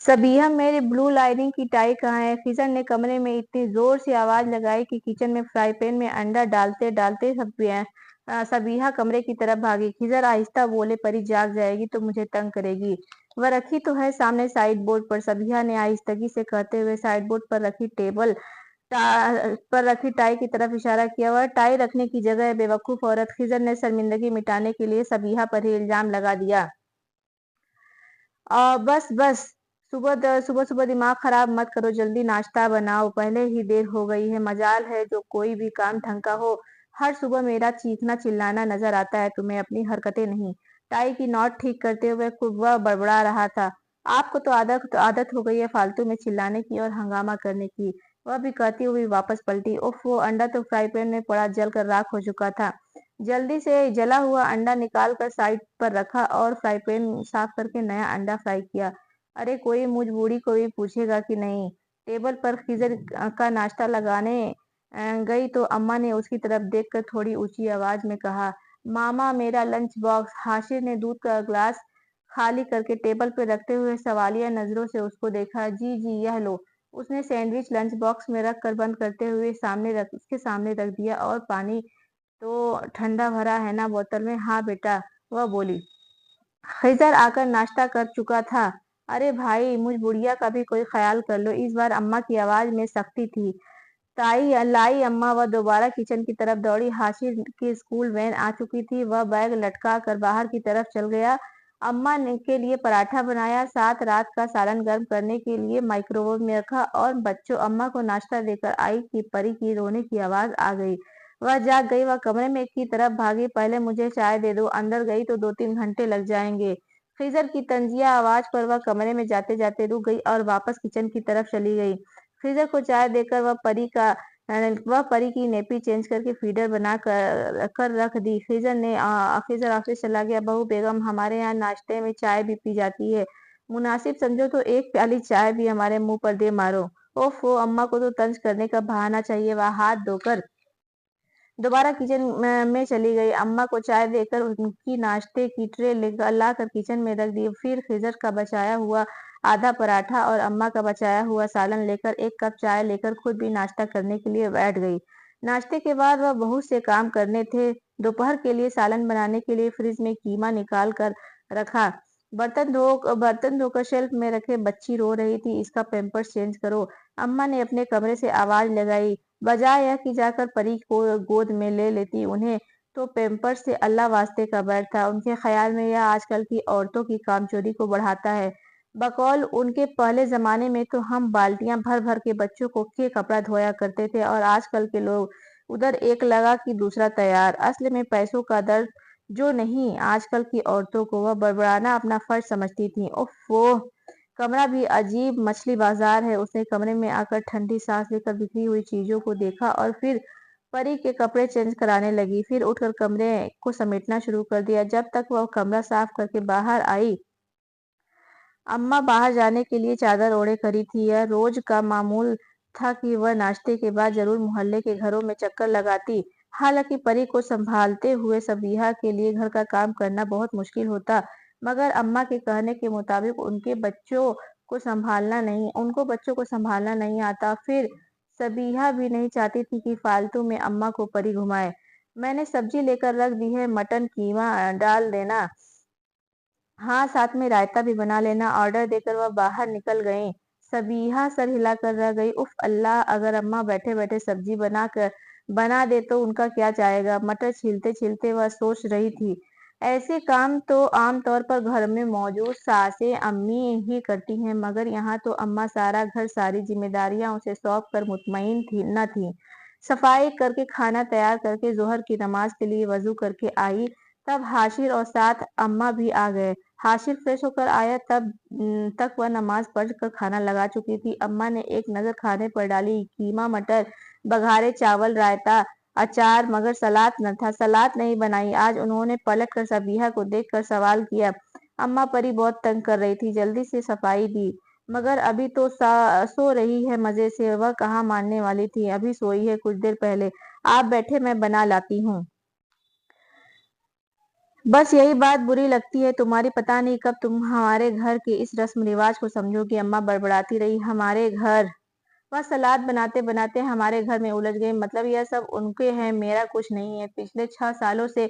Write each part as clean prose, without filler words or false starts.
صبیحہ میری بلو لائننگ کی ٹائی کہاں ہے؟ خضر نے کمرے میں اتنی زور سے آواز لگائی کہ کچن میں فرائی پین میں انڈا ڈالتے ڈالتے صبیحہ کمرے کی طرف بھاگی۔ خضر آہستہ بولے، پری جاگ جائے گی تو مجھے تنگ کرے گی۔ وہ رکھی تو ہے سامنے سائیڈ بورڈ پر، صبیحہ نے آہستگی سے کہتے ہوئے سائیڈ بورڈ پر رکھی ٹیبل پر رکھی ٹائی کی طرف اشارہ کیا۔ وہ ٹائی رکھنے کی جگہ ہے، بے وقوف عورت! خضر نے شرمندگی مٹانے کے لیے صبیحہ پر ہی الزام لگا دیا۔ بس بس، صبح دماغ خراب مت کرو، جلدی ناشتہ بناؤ، پہلے ہی دیر ہو گئی ہے۔ مجال ہے جو کوئی بھی کام ڈھنگ کا ہو۔ ہر صبح میرا چیخنا چلانا نظر آتا ہے تمہیں، اپنی حرکتیں نہیں۔ ٹائی کی نوٹ ٹھیک کرتے ہوئے وہ بڑبڑا رہا تھا۔ آپ کو تو عادت ہو گئی ہے فالتو میں چلانے کی اور ہنگامہ کرنے کی، وہ بھی کہتی ہوئی واپس پلٹی۔ اوف، وہ انڈا تو فرائی پین میں پڑا جل کر راکھ ہو چکا تھا۔ جلدی سے جلا ہوا انڈا نکال کر سائیڈ پر رکھا اور فرائی پین صاف کر کے نیا انڈا فرائی کیا۔ ارے کوئی مجھ بوڑھی کو بھی پوچھے گا کہ نہیں؟ ٹیبل پر خضر کا ناشتہ لگانے گئی تو اماں نے اس کی طرف دیکھ کر تھوڑی اونچی آواز میں کہا، ماما میرا لنچ باکس۔ حاشر نے دودھ کا گلاس خالی کر کے ٹیبل پہ رکھتے ہوئے سوالیہ نظروں سے اس کو دیکھا۔ جی جی، یہ لو۔ اس نے سینڈوچ لنچ باکس میں رکھ کر بند کرتے ہوئے اس کے سامنے رکھ دیا۔ اور پانی تو ٹھنڈا بھرا ہے نا بوتل میں؟ ہاں بیٹا، وہ بولی۔ خضر آ کر ناشتہ کر چکا تھا۔ ارے بھائی، مجھ بڑھیا کا بھی کوئی خیال کر لو۔ اس بار اماں کی آواز میں سختی تھی۔ لائی اماں، وہ دوبارہ کچن کی طرف دوڑی۔ حاشر کی اسکول وین آ چکی تھی۔ وہ بیگ لٹکا کر باہر کی طرف چل گیا۔ اماں نے کے لیے پراٹھا بنایا، ساتھ رات کا سالن گرم کرنے کے لیے مائکرو ویو میں رکھا، اور بچوں اماں کو ناشتہ دے کر آئی کہ پری کی رونے کی آواز آ گئی۔ وہ جاگ گئی۔ وہ کمرے میں کی طرف بھاگی، پہلے مجھے چائے دے دو، اندر گئی تو 2-3 گھنٹے لگ جائیں گے۔ خضر کی طنزیہ آواز پر وہ کمرے میں جاتے جاتے رک گئی اور واپس کچن کی طرف چلی گئی۔ خضر کو چائے دے کر وہ پری کی نیپی چینج کر کے فیڈر بنا کر رکھ دی۔ خضر آفس چلا گیا۔ بہو بیگم، ہمارے یہاں ناشتے میں چائے بھی پی جاتی ہے، مناسب سمجھو تو ایک پیالی چائے بھی ہمارے منہ پر دے مارو۔ اوفو، اماں کو تو طنز کرنے کا بہانہ چاہیے۔ وہ ہاتھ دھو کر دوبارہ کچن میں چلی گئی۔ اماں کو چائے دے کر ان کی ناشتے کی ٹرے لا کر کچن میں رکھ دی۔ پھر خضر کا بچایا ہوا آدھا پراٹھا اور اماں کا بچایا ہوا سالن لے کر ایک کپ چائے لے کر خود بھی ناشتہ کرنے کے لیے بیٹھ گئی۔ ناشتے کے بعد وہ بہت سے کام کرنے تھے۔ دوپہر کے لیے سالن بنانے کے لیے فریج میں قیمہ نکال کر رکھا۔ برتن دھو کر شیلف میں رکھے۔ بچی رو رہی تھی، اس کا پیمپرس چینج کرو، اماں نے اپنے کمرے سے آواز لگائی۔ بجائے یہ کہ جا کر پری کو گود میں لے لیتی، انہیں تو پیمپرس سے اللہ واسطے کا بیڑ تھا۔ ان کے خیال میں یہ آج کل کی عورتوں کی کامچوری کو بڑھاتا ہے۔ بقول ان کے پہلے زمانے میں تو ہم بالٹیاں بھر بھر کے بچوں کے کپڑا دھویا کرتے تھے، اور آج کل کے لوگ ادھر ایک لگا کہ دوسرا تیار۔ اصل میں پیسوں کا درد جو نہیں آج کل کی عورتوں کو، وہ بڑبڑانا اپنا فرض سمجھتی تھیں۔ اوفو، کمرہ بھی عجیب مچھلی بازار ہے۔ اس نے کمرے میں آ کر ٹھنڈی سانس لے کر بکھری ہوئی چیزوں کو دیکھا اور پھر پری کے کپڑے چینج کرانے لگی۔ پھر اٹھ کر کمرے کو سمیٹنا شروع کر دیا۔ جب تک وہ کمرہ صاف کر کے باہر آئی، اماں باہر جانے کے لیے چادر اوڑھے کھڑی تھی۔ یہ روز کا معمول تھا کہ وہ ناشتے کے بعد ضرور محلے کے گھروں میں چکر لگاتی۔ حالانکہ پری کو سنبھالتے ہوئے صبیحہ کے لیے گھر کا کام کرنا بہت مشکل ہوتا، مگر اماں کے کہنے کے مطابق ان کو بچوں کو سنبھالنا نہیں آتا۔ پھر صبیحہ بھی نہیں چاہتی تھی کہ فالتو میں اماں کو پری گھمائے۔ میں نے سبزی لے کر رکھ دی ہے، مٹن قیمہ ڈال دینا، ہاں ساتھ میں رائتا بھی بنا لینا، آرڈر دے کر وہ باہر نکل گئیں۔ صبیحہ سر ہلا کر رہ گئی۔ اف اللہ، اگر اماں بیٹھے بیٹھے سبزی بنا دے تو ان کا کیا جائے گا؟ مٹر چھیلتے چھیلتے وہ سوچ رہی تھی۔ ایسے کام تو عام طور پر گھر میں موجود ساسیں امی ہی کرتی ہیں، مگر یہاں تو اماں سارا گھر، ساری ذمہ داریاں اسے سونپ کر مطمئن نہ تھیں۔ صفائی کر کے کھانا تیار کر کے ظہر کی نماز کے لیے وضو کر کے آئی، تب حاشر اور ساتھ اماں بھی آ گئے۔ حاشر فریش ہو کر آیا تب تک وہ نماز پڑھ کر کھانا لگا چکی تھی۔ اماں نے ایک نظر کھانے پر ڈالی، قیمہ، مٹر، بگھارے چاول، رائتا، اچار، مگر سلاد نہ تھا۔ سلاد نہیں بنائی آج؟ انہوں نے پلٹ کر صبیحہ کو دیکھ کر سوال کیا۔ اماں پری بہت تنگ کر رہی تھی، جلدی سے صفائی دی، مگر ابھی تو سو رہی ہے مزے سے۔ وہ کہاں ماننے والی تھی، ابھی سوئی ہے کچھ دیر پہلے۔ آپ بیٹھے، میں بنا لاتی ہوں۔ बस यही बात बुरी लगती है तुम्हारी, पता नहीं कब तुम हमारे घर के इस रस्म रिवाज को समझोगी। अम्मा बड़बड़ाती रही। हमारे घर? वह सलाद बनाते बनाते हमारे घर में उलझ गई। मतलब यह सब उनके हैं, मेरा कुछ नहीं है। पिछले 6 सालों से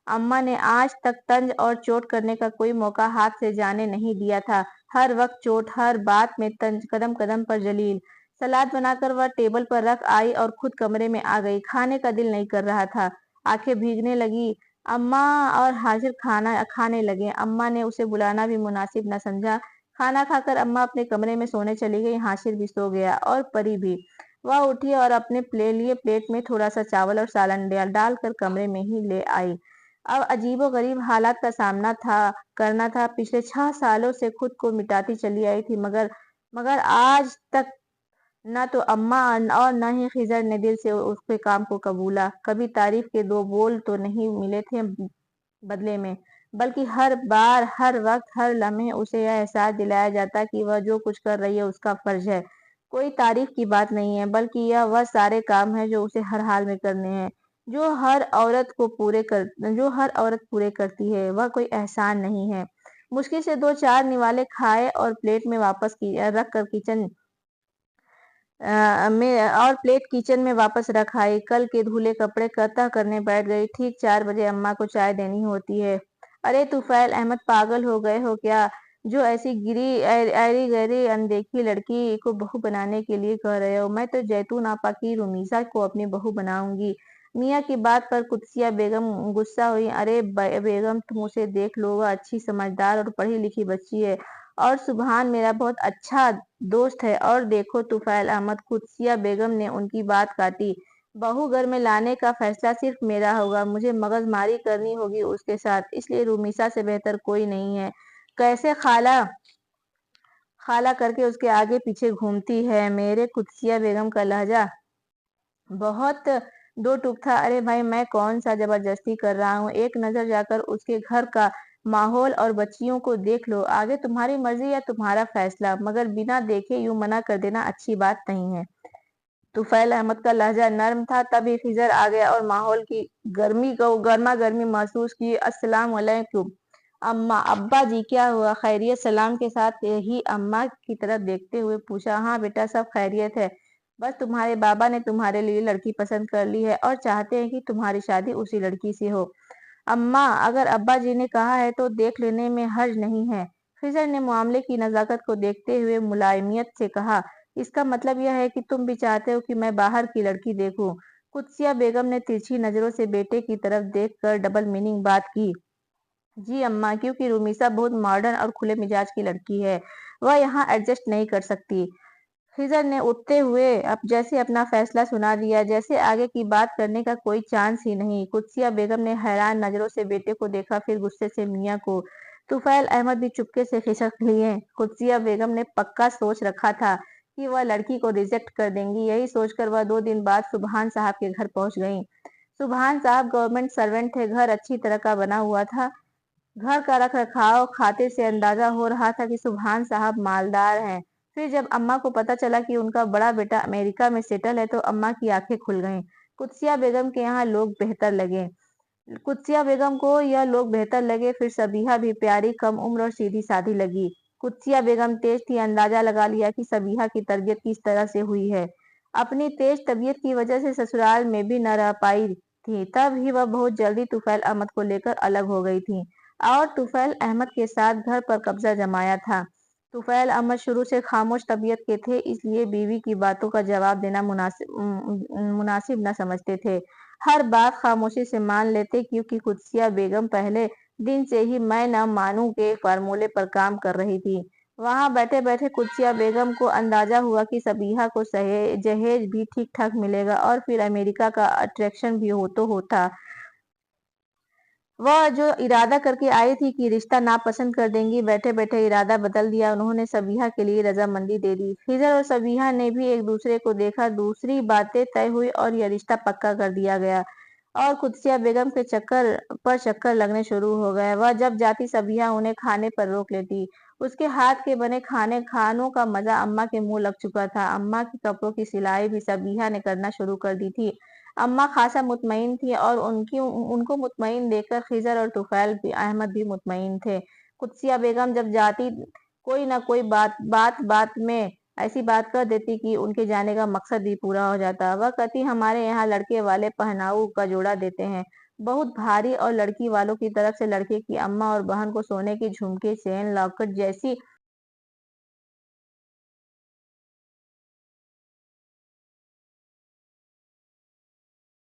अम्मा ने आज तक तंज और चोट करने का कोई मौका हाथ से जाने नहीं दिया था। हर वक्त चोट, हर बात में तंज, कदम कदम पर जलील। सलाद बनाकर वह टेबल पर रख आई और खुद कमरे में आ गई। खाने का दिल नहीं कर रहा था। आंखें भीगने लगी। अम्मा और हाजिर खाना खाने लगे। अम्मा ने उसे बुलाना भी मुनासिब न समझा। खाना खाकर अम्मा अपने कमरे में सोने चली गई। हाशिर भी सो गया और परी भी। वह उठी और अपने लिए प्लेट में थोड़ा सा चावल और सालन डालकर कमरे में ही ले आई। अब अजीबोगरीब हालात का सामना करना था। पिछले 6 सालों से खुद को मिटाती चली आई थी, मगर मगर आज तक न तो अम्मा और न ही खिजर ने दिल से उसके काम को कबूला। कभी तारीफ के 2 बोल तो नहीं मिले थे बदले में, बल्कि हर बार, हर वक्त, हर लम्हे उसे यह एहसास दिलाया जाता कि वह जो कुछ कर रही है उसका फर्ज है। कोई तारीफ की बात नहीं है, बल्कि यह वह सारे काम है जो उसे हर हाल में करने हैं, जो हर औरत पूरे करती है। वह कोई एहसान नहीं है। मुश्किल से 2-4 निवाले खाए और रख कर प्लेट किचन में वापस रख आई। कल के धुले कपड़े तह करने बैठ गई। ठीक 4 बजे अम्मा को चाय देनी होती है। अरे तुफैल अहमद, पागल हो गए हो क्या? जो ऐसी ऐरी गैरी अनदेखी लड़की को बहू बनाने के लिए कह रहे हो? मैं तो जैतून आपा की रुमीसा को अपनी बहू बनाऊंगी। मियाँ की बात पर कुत्सिया बेगम गुस्सा हुई। अरे बेगम, तुम उसे देख लो, वह अच्छी, समझदार और पढ़ी लिखी बच्ची है, और सुभान मेरा बहुत अच्छा दोस्त है। और देखो तुफैल अहमद, कुत्सिया बेगम ने उनकी बात काटी, बहू घर में लाने का फैसला सिर्फ मेरा होगा। मुझे मगजमारी करनी होगी उसके साथ, इसलिए रुमीसा से बेहतर कोई नहीं है। कैसे खाला खाला करके उसके आगे पीछे घूमती है। मेरे कुत्सिया बेगम का लहजा बहुत दो टूक था। अरे भाई, मैं कौन सा जबरदस्ती कर रहा हूँ? एक नजर जाकर उसके घर का माहौल और बच्चियों को देख लो। आगे तुम्हारी मर्जी या तुम्हारा फैसला, मगर बिना देखे यूं मना कर देना अच्छी बात नहीं है। तुफैल अहमद का लहजा नर्म था। तभी खिजर आ गया और माहौल की गर्मा गर्मी महसूस की। अस्सलाम वालेकुम अम्मा। अब्बा जी, क्या हुआ? खैरियत? सलाम के साथ ही अम्मा की तरफ देखते हुए पूछा। हाँ बेटा, सब खैरियत है। बस तुम्हारे बाबा ने तुम्हारे लिए लड़की पसंद कर ली है और चाहते हैं कि तुम्हारी शादी उसी लड़की से हो। अम्मा, अगर अब्बा जी ने कहा है तो देख लेने में हर्ज नहीं है। खिजर ने मामले की नजाकत को देखते हुए मुलायमियत से कहा। इसका मतलब यह है कि तुम भी चाहते हो कि मैं बाहर की लड़की देखूं? कुत्सिया बेगम ने तिरछी नजरों से बेटे की तरफ देखकर डबल मीनिंग बात की। जी अम्मा, क्योंकि रुमीसा बहुत मॉडर्न और खुले मिजाज की लड़की है। वह यहाँ एडजस्ट नहीं कर सकती। खिजर ने उठते हुए अब जैसे अपना फैसला सुना दिया, जैसे आगे की बात करने का कोई चांस ही नहीं। कुत्सिया बेगम ने हैरान नजरों से बेटे को देखा, फिर गुस्से से मियाँ को। तुफैल अहमद भी चुपके से खिसक लिए। कुत्सिया बेगम ने पक्का सोच रखा था कि वह लड़की को रिजेक्ट कर देंगी। यही सोचकर वह 2 दिन बाद सुबहान साहब के घर पहुंच गई। सुबहान साहब गवर्नमेंट सर्वेंट थे। घर अच्छी तरह का बना हुआ था। घर का रख रखाव खातिर से अंदाजा हो रहा था कि सुभान साहब मालदार हैं। फिर जब अम्मा को पता चला कि उनका बड़ा बेटा अमेरिका में सेटल है, तो अम्मा की आंखें खुल गईं। कुत्सिया बेगम के यहाँ लोग बेहतर लगे। कुत्सिया बेगम को यह लोग बेहतर लगे। फिर सबीहा भी प्यारी, कम उम्र और सीधी सादी लगी। कुत्सिया बेगम तेज थी। अंदाजा लगा लिया कि सबीहा की तरबियत किस तरह से हुई है। अपनी तेज तबीयत की वजह से ससुराल में भी न रह पाई थी। तब ही वह बहुत जल्दी तुफैल अहमद को लेकर अलग हो गई थी और तुफैल अहमद के साथ घर पर कब्जा जमाया था। तुफैल अहमद शुरू से खामोश तबीयत के थे, इसलिए बीवी की बातों का जवाब देना मुनासिब न समझते थे। हर बात खामोशी से मान लेते, क्योंकि कुत्सिया बेगम पहले दिन से ही मैं न मानूं के फार्मूले पर काम कर रही थी। वहां बैठे बैठे कुत्सिया बेगम को अंदाजा हुआ कि सबीहा को जहेज भी ठीक ठाक मिलेगा और फिर अमेरिका का अट्रैक्शन भी हो तो होता। वह जो इरादा करके आई थी कि रिश्ता नापसंद कर देंगी, बैठे बैठे इरादा बदल दिया। उन्होंने सबीहा के लिए रजामंदी दे दी। खिजर और सबीहा ने भी एक दूसरे को देखा, दूसरी बातें तय हुई और यह रिश्ता पक्का कर दिया गया। और कुत्सिया बेगम के चक्कर लगने शुरू हो गए। वह जब जाती, सबीहा उन्हें खाने पर रोक लेती। उसके हाथ के बने खानों का मजा अम्मा के मुंह लग चुका था। अम्मा के कपड़ों की सिलाई भी सबीहा ने करना शुरू कर दी थी। अम्मा खासा मुतमईन थी और उनको मुतमईन देखकर खिज़र और तुफैल भी अहमद भी मुतमईन थे। कुदसिया बेगम जब जाती कोई ना कोई बात में ऐसी बात कर देती कि उनके जाने का मकसद भी पूरा हो जाता। वह कहती हमारे यहाँ लड़के वाले पहनाऊ का जोड़ा देते हैं, बहुत भारी, और लड़की वालों की तरफ से लड़के की अम्मा और बहन को सोने के झुमके, चेन, लॉकेट जैसी